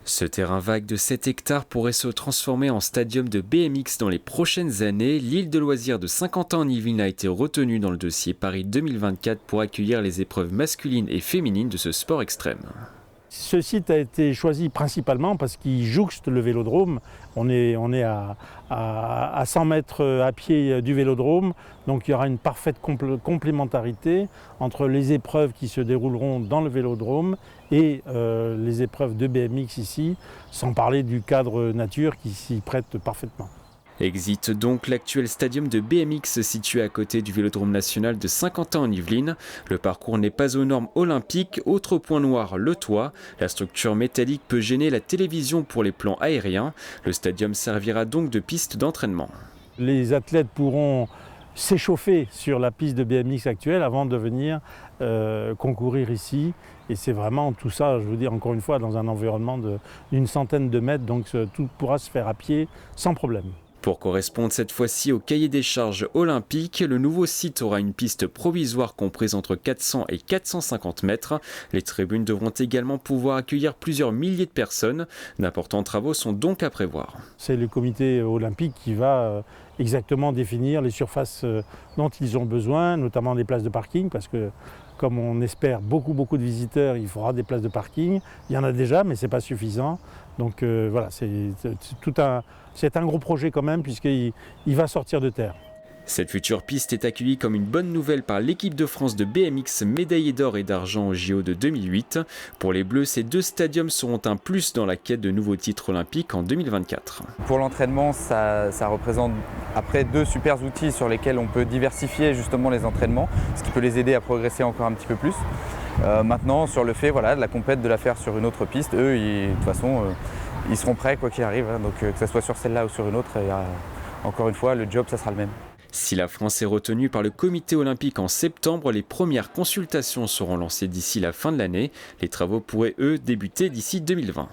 Ce terrain vague de 7 hectares pourrait se transformer en stadium de BMX dans les prochaines années. L'île de loisirs de Saint-Quentin-en-Yvelines a été retenue dans le dossier Paris 2024 pour accueillir les épreuves masculines et féminines de ce sport extrême. Ce site a été choisi principalement parce qu'il jouxte le vélodrome. On est à 100 mètres à pied du vélodrome, donc il y aura une parfaite complémentarité entre les épreuves qui se dérouleront dans le vélodrome et les épreuves de BMX ici, sans parler du cadre nature qui s'y prête parfaitement. Exit donc l'actuel stadium de BMX situé à côté du Vélodrome national de Saint-Quentin-en-Yvelines. Le parcours n'est pas aux normes olympiques. Autre point noir, le toit. La structure métallique peut gêner la télévision pour les plans aériens. Le stadium servira donc de piste d'entraînement. Les athlètes pourront s'échauffer sur la piste de BMX actuelle avant de venir concourir ici. Et c'est vraiment tout ça, je vous dis encore une fois, dans un environnement d'une centaine de mètres. Donc tout pourra se faire à pied sans problème. Pour correspondre cette fois-ci au cahier des charges olympiques, le nouveau site aura une piste provisoire comprise entre 400 et 450 mètres. Les tribunes devront également pouvoir accueillir plusieurs milliers de personnes. D'importants travaux sont donc à prévoir. C'est le comité olympique qui va exactement définir les surfaces dont ils ont besoin, notamment des places de parking, parce que comme on espère beaucoup de visiteurs, il faudra des places de parking. Il y en a déjà, mais ce n'est pas suffisant. Donc voilà, c'est un gros projet quand même, puisqu'il va sortir de terre. Cette future piste est accueillie comme une bonne nouvelle par l'équipe de France de BMX, médaillée d'or et d'argent au JO de 2008. Pour les Bleus, ces deux stadiums seront un plus dans la quête de nouveaux titres olympiques en 2024. Pour l'entraînement, ça représente après deux super outils sur lesquels on peut diversifier justement les entraînements, ce qui peut les aider à progresser encore un petit peu plus. Maintenant, sur le fait de la compète, de la faire sur une autre piste, eux, de toute façon, ils seront prêts quoi qu'il arrive. Donc que ce soit sur celle-là ou sur une autre, encore une fois, le job, ça sera le même. Si la France est retenue par le comité olympique en septembre, les premières consultations seront lancées d'ici la fin de l'année. Les travaux pourraient, eux, débuter d'ici 2020.